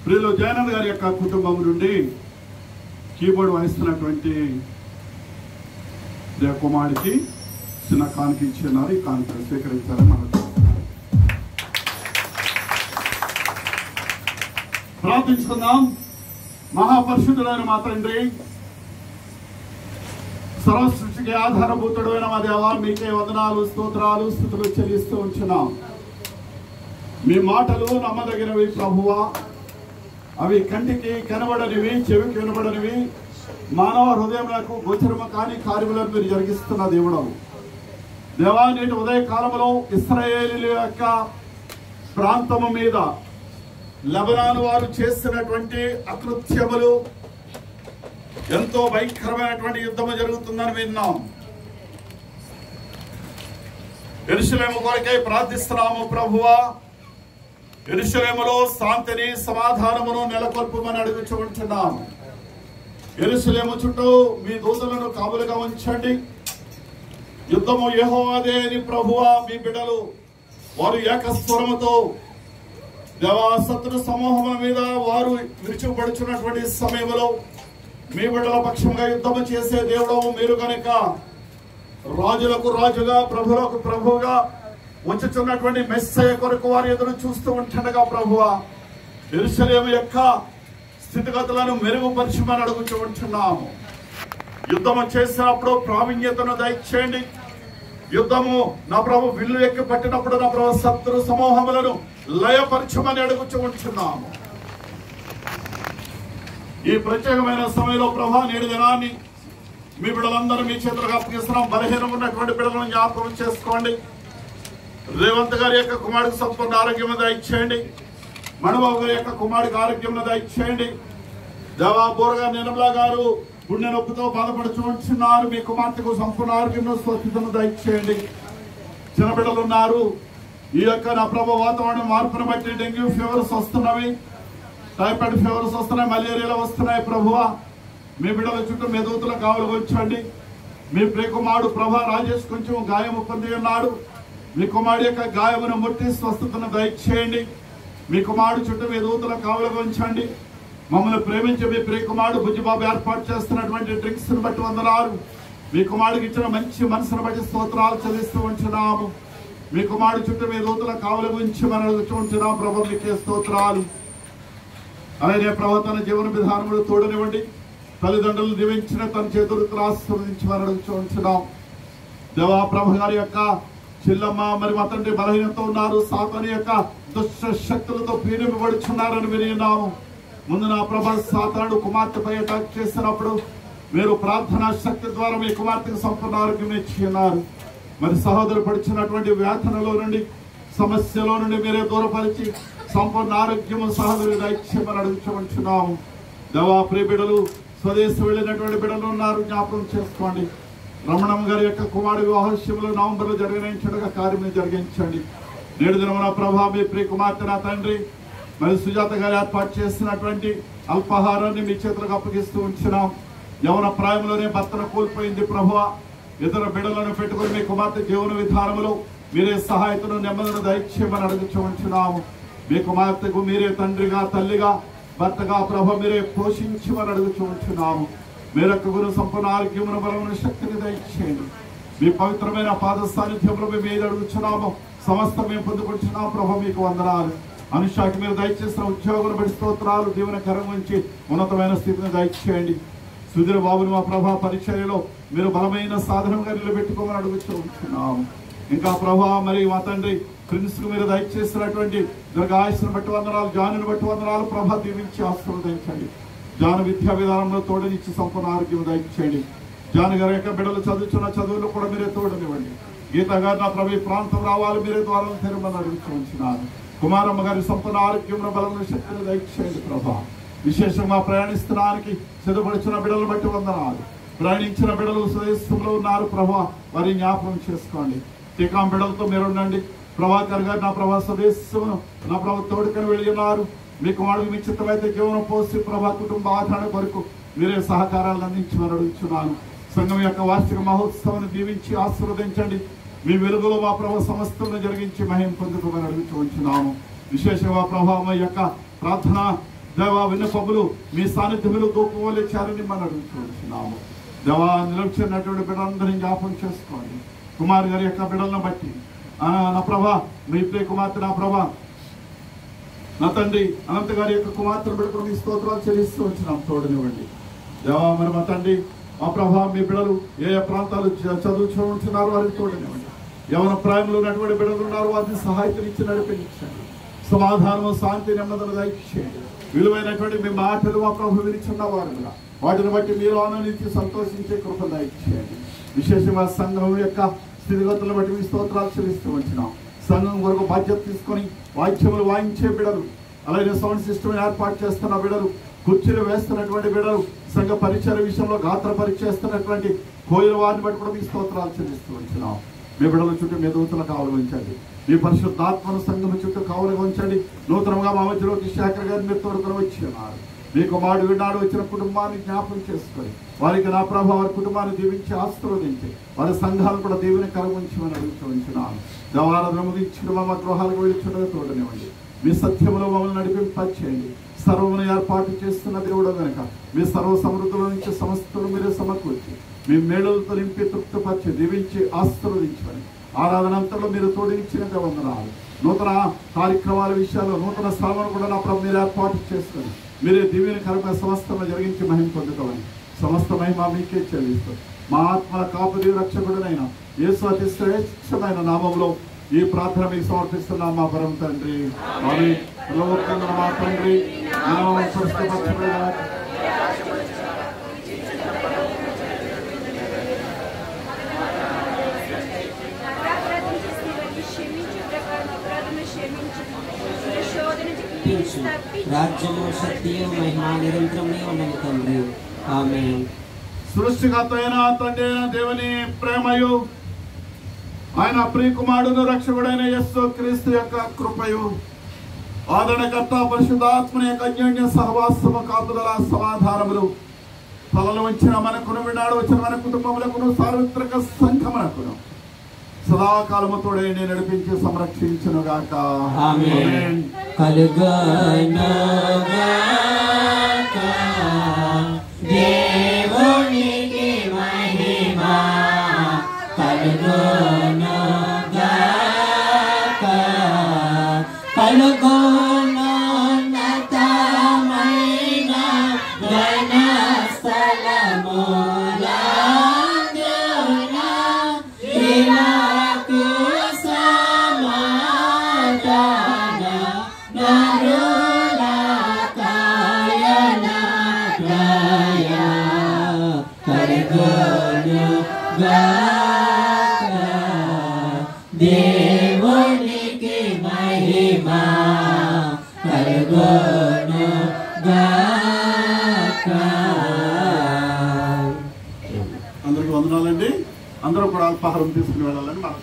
ప్రియులు జయనంద్ గారి యొక్క కుటుంబం నుండి కీబోర్డ్ వాయిస్తున్నటువంటి కుమారుడికి చిన్న కానుక ఇచ్చినారు. ఈ కానుక స్వీకరించాలని మనం ప్రార్థించుకుందాం. మహాపరిశుద్ధుడైన మా తండ్రి, సర్వసృష్టికి ఆధారభూతుడైన మా దేవా, మీకే వందనాలు, స్తోత్రాలు, స్తుతులు చెల్లిస్తూ ఉంచున్నాం. మీ మాటలు నమ్మదగినవి ప్రభువా. అవి కంటికి కనబడనివి, చెవికి వినబడనివి, మానవ హృదయములకు గోచరము కాని కార్యములను మీరు జరిగిస్తున్న దేవుడవు. దేవా, నేటి ఉదయకాలంలో ఇశ్రాయేలీయుల యొక్క ప్రాంతము మీద లెబనాను వారు చేసినటువంటి అకృత్యములు, ఎంతో భయంకరమైనటువంటి యుద్ధము జరుగుతుందని విన్నాం. యెరూషలేము కొరకై ప్రార్థిస్తున్నాము ప్రభువా. యెరూషలేములో శాంతిని, సమాధానమును నెలకొల్పమని అడుగుచుంటున్నాం. యెరూషలేము చుట్టూ మీ దూతలను కావలుగా ఉంచండి. యుద్ధము యెహోవాదే అని ప్రభువా, మీ బిడ్డలు వారు ఏకస్వరముతో దేవా శత్రు సమూహముల మీద వారు విరుచుపడుచున్నటువంటి సమయంలో మీ బిడ్డల పక్షంగా యుద్ధము చేసే దేవుడవు మీరు కనుక రాజులకు రాజుగా, ప్రభులకు ప్రభువుగా వచ్చుచున్నటువంటి మెస్సయ కొరకు వారు ఎదురు చూస్తూ ఉంటుండగా ప్రభువా, యెరూషలేము యొక్క స్థితిగతులను మెరుగుపరచమని అడుగుతూ ఉంటున్నాము. యుద్ధము చేసినప్పుడు ప్రావీణ్యతను దయచేయండి. యుద్ధము నా ప్రభు విల్లు ఎక్కి పట్టినప్పుడు నా ప్రభు శత్రు సమూహములను లయపరచమని అడుగుతూ ఉంటున్నాము. ఈ ప్రత్యేకమైన సమయంలో ప్రభా, నేడు దినాన్ని మీ బిడ్డలందరూ మీ చేతులకు అప్పగిస్తున్నాం. బలహీనం ఉన్నటువంటి బిడ్డలను జ్ఞాపకం చేసుకోండి. రేవంత్ గారి యొక్క కుమారుడికి సంపూర్ణ ఆరోగ్యం దయచేయండి. మణిబాబు గారి యొక్క కుమారుడికి ఆరోగ్యం దయచేయండి. దేవా, బోరగా నిర్మలా గారు గుండె నొప్పితో బాధపడుతూ ఉంటున్నారు. మీ కుమార్తెకు సంపూర్ణ ఆరోగ్యం, స్వస్థతను దయచేయండి. చిన్న బిడ్డలు ఉన్నారు. ఈ యొక్క నా ప్రభు వాతావరణం మార్పును బట్టి డెంగ్యూ ఫీవర్స్ వస్తున్నవి, టైఫాయిడ్ ఫీవర్స్ వస్తున్నాయి, మలేరియాలు వస్తున్నాయి. ప్రభువా, మీ బిడ్డల చుట్టూ మీ దూతల కావలు ఉంచండి. మీ ప్రియకుమారుడు ప్రభా రాజేష్ కొంచెం గాయము పొంది ఉన్నాడు. మీ కుమారుడు యొక్క గాయమును ముట్టి స్వస్థతను దయచేయండి. మీ కుమారుడు చుట్టూ మీ దూతల కావలు ఉంచండి. మమ్మల్ని ప్రేమించి మీ ప్రియకుమారుడు బుజ్జిబాబు ఏర్పాటు చేస్తున్నటువంటి డ్రింక్స్ ను బట్టి వందనాలు. మీ కుమారుడికి ఇచ్చిన మంచి మనసును బట్టి స్తోత్రాలు చెల్లిస్తూ ఉంటున్నాము. మీ కుమారుడు చుట్టూ మీ దూతల కావలు ఉంచి మనం అడుగుతూ ఉంటున్నాం. ప్రభు మీకే స్తోత్రాలు. అలాగే ప్రవర్తన జీవన విధానములు తోడనివ్వండి. తల్లిదండ్రులు దీవించిన తన చేతులు ఆశీర్వదించి మనం అడుగుతూ ఉంటున్నాం. దేవా, ప్రభు గారి యొక్క చిల్లమ్మ మరి మా తండ్రి బలహీనతో ఉన్నారు. సాతాను యొక్క దుష్ట శక్తులతో పీడింపబడుచున్నారని విన్నాము. ముందు నా ప్రభు సాతాను కుమార్తెపై అటాక్ చేసినప్పుడు మీరు ప్రార్థనా శక్తి ద్వారా మీ కుమార్తెకు సంపూర్ణ ఆరోగ్యం ఇచ్చి ఉన్నారు. మరి సహోదరు పడుచున్నటువంటి వ్యాధులలో నుండి, సమస్యలో నుండి మీరే దూరపరిచి సంపూర్ణ ఆరోగ్యము సహోదరు దయచేయమని అడుగుచుంటున్నాము. దేవా, ప్రియ బిడ్డలు స్వదేశం వెళ్ళినటువంటి బిడ్డలు ఉన్నారు, జ్ఞాపకం చేసుకోండి. రమణమ్మ గారి యొక్క కుమారుడు వివాహోత్సవంలో నవంబర్లో జరిగించడగా కార్యం జరిగించండి. నేడు దినమున ప్రభా, మీ ప్రియ కుమార్తె నా తండ్రి మరి సుజాత గారు ఏర్పాటు చేసినటువంటి అల్పాహారాన్ని మీ చేతులకు అప్పగిస్తూ ఉంచినాం. యవన ప్రాయంలోనే భర్తను కోల్పోయింది ప్రభువా. ఇతర బిడ్డలను పెట్టుకుని మీ కుమార్తె జీవన విధానంలో మీరే సహాయతను నెమ్మదిని దయచేయమని అడుగుతూ ఉంచున్నాము. మీ కుమార్తెకు మీరే తండ్రిగా తల్లిగా భర్తగా ప్రభు మీరే పోషించమని అడుగుతూ ఉంచున్నాము. మీరొక్క గురు సంపూర్ణ ఆరోగ్యమును బలమును శక్తిని దయచేయండి. మీ పవిత్రమైన పాద సాన్నిధ్యంలో మేము ఏది అడుగుతున్నామో సమస్త మేము పొందుకుంటున్నాం ప్రభు. మీకు వందనాలు. అనుషాకి మీరు దయచేసిన ఉద్యోగులు బడి స్తోత్రాలు. దీవెనకరం నుంచి ఉన్నతమైన స్థితిని దయచేయండి. సుధీర బాబుని మా ప్రభా పరిచర్యలో మీరు బలమైన సాధనంగా నిలబెట్టుకోమని అడుగుతూ ఉంటున్నాము. ఇంకా ప్రభా మరి మా తండ్రి ప్రిన్స్ కు మీరు దయచేసినటువంటి దీర్ఘాయుష్ను బట్టి వందనాలు. జానుని బట్టి వందనాలు ప్రభా. దీవించి ఆశీర్వదించండి. జాను విద్యా విధానంలో తోడనిచ్చి సంపూర్ణ ఆరోగ్యం దయచేయండి. జాను గారి యొక్క బిడ్డలు చదువుతున్న చదువులు కూడా మీరే తోడనివ్వండి. గీత గారు నా ప్రభు ఈ ప్రాంతం రావాలి, మీరే ద్వారాలు తెరమని అడుగుతూ ఉంచినారు. కుమారమ్మ గారి సంపూర్ణ ఆరోగ్యం బలమైన శక్తిని దయచేయండి ప్రభా. విశేషంగా ప్రయాణిస్తున్నానికి సిద్ధపడుచున్న బిడ్డలను బట్టి వందనాలు. ప్రయాణించిన బిడ్డలు స్వదేశంలో ఉన్నారు ప్రభా. వారి జ్ఞాపకం చేసుకోండి. టీకాం బిడ్డలతో మీరు ఉండండి. ప్రభాకర్ గారు నా ప్రభా స్వదేశం నా ప్రభు తోడుకొని వెళ్ళి ఉన్నారు. మీ కుమారుడికి మీ చిత్తమైతే జీవనం పోసి ప్రభా కుటుంబ ఆదరణ కొరకు మీరే సహకారాలను అందించమని అడుగుతున్నాను. సంఘం యొక్క వార్షిక మహోత్సవాన్ని దీవించి ఆశీర్వదించండి. మీ వెలుగులో మా ప్రభు సమస్తలను జరిగించి మహిమ పొందుకోమని అడుగుతూ ఉంచున్నాము. విశేషంగా ప్రభావం యొక్క ప్రార్థన దేవా విన్నపములు మీ సాన్నిధ్యములు దూపవలే చారని మనం అడుగుతూ ఉంచున్నాము. దేవా నిలిచినటువంటి బిడ్డలందరినీ జ్ఞాపకం చేసుకోండి. కుమార్ గారి యొక్క బిడ్డలను బట్టి నా ప్రభా మీ ప్రియ కుమార్తె నా ప్రభా నా తండ్రి అనంత గారి యొక్క కుమార్తెను బిడ్డకు మీ స్తోత్రాలు చెల్లిస్తూ వచ్చినాం. తోడనివ్వండి దేవా. మరి మా తండ్రి మా ప్రభా మీ బిడ్డలు ఏ ప్రాంతాలు చదువుతూ ఉంటున్నారో వారికి తోడనివ్వండి. యవన ప్రాయంలో ఉన్నటువంటి బిడ్డలు ఉన్నారు, వారిని సహాయతనిచ్చి నడిపించండి. సమాధానము శాంతి నెమ్మదిని దయచేయండి. విలువైనటువంటి మీ మాటలు మా ప్రభు వినిచున్న వారుగా వాటిని బట్టి మీరు ఆనందించి సంతోషించే కృప దయచేయండి. విశేషంగా సంఘం యొక్క స్థితిగతులను బట్టి మీ స్తోత్రాలు చెల్లిస్తూ వచ్చినాం. సంఘం వరకు బాధ్యత తీసుకొని వాయిద్యములు వాయించే బిడ్డలు, అలాగే సౌండ్ సిస్టమ్ ఏర్పాటు చేస్తున్న బిడ్డలు, కుర్చీలు వేస్తున్నటువంటి బిడ్డలు, సంఘ పరిచయ విషయంలో గాత్ర పరిచేస్తున్నటువంటి కోయిల వారిని బట్టి కూడా మీ స్తోత్రాలు చెల్లిస్తూ వచ్చినాం. మీ బిడ్డల చుట్టూ మీ దూతలు కావలు ఉంచండి. మీ పరిశుద్ధాత్మను సంఘం చుట్టూ కావలుగా ఉంచండి. నూతనంగా మా మధ్యలోకి శేఖర్ గారిని మీరు తోడుకొని వచ్చి ఉన్నారు. మీకు మాడు విన్నాడు వచ్చిన కుటుంబాన్ని జ్ఞాపకం చేసుకొని వారికి నా ప్రభావ వారి కుటుంబాన్ని దీవించి ఆశీర్వదించి వారి సంఘాలను కూడా దేవుని కలగొంచమని అడుగుతూ ఉంచున్నాను. దేవారాధన ముగించిన మా గృహాలకు వెళ్ళిచున్నది తోడనివ్వండి. మీ సత్యములో మమ్మల్ని నడిపింపచేయండి. సర్వమును ఏర్పాటు చేస్తున్న దేవుడు కనుక మీ సర్వ సమృద్ధుల నుంచి సమస్తలు మీరే సమకూర్చి మీ మేడలతో నింపి తృప్తిపరిచి దీవించి ఆశీర్వదించమని ఆరాధన అంతలో మీరు తోడిచ్చిన వందనాలు. నూతన కార్యక్రమాల విషయాల్లో నూతన స్థలాలను కూడా నా ప్రభు మీరు ఏర్పాటు చేసుకొని మీరే దీవెనకరమైన సమస్తను జరిగించి మహిమ పొందుకోమని సమస్త మహిమ మీకే చెల్లిస్తూ మా ఆత్మల కాపుదేవి రక్షకుడునైన యేసు అతి శ్రేష్టమైన నామంలో ఈ ప్రార్థన మీకు సమర్పిస్తున్నాం మా పరమ తండ్రి. మా తండ్రి రాజ్యము శక్తియు మహిమ నిరంతరమే ఉన్నది తండ్రి. ఆమేన్. సృష్టికర్త అయిన తండ్రి అయిన దేవుని ప్రేమయు ఆయన ప్రియ కుమారుడు రక్షకుడైన యేసు క్రీస్తు యొక్క కృపయు ఆదరణకర్త పరిశుద్ధాత్మని యొక్క అన్యోన్య సహవాసము కాపుదల సమాధానములు తలలు వచ్చిన మనకును వినాడు వచ్చిన మన కుటుంబములకును సార్వత్రిక సంఘమునకును సదాకాలము తోడైండి నడిపించి సంరక్షించునుగాక. ఆమేన్. కలుగునుగాక దేవునికి మహిమ కలుగునుగాక కలుగునున్నతమైన ఘన స్థలముల దేవునికి మహిమ కలుగునుగాక. అందరికి వందనాలండి. అందరూ కూడా అల్పాహారం తీసుకుని వెళ్ళాలని మనం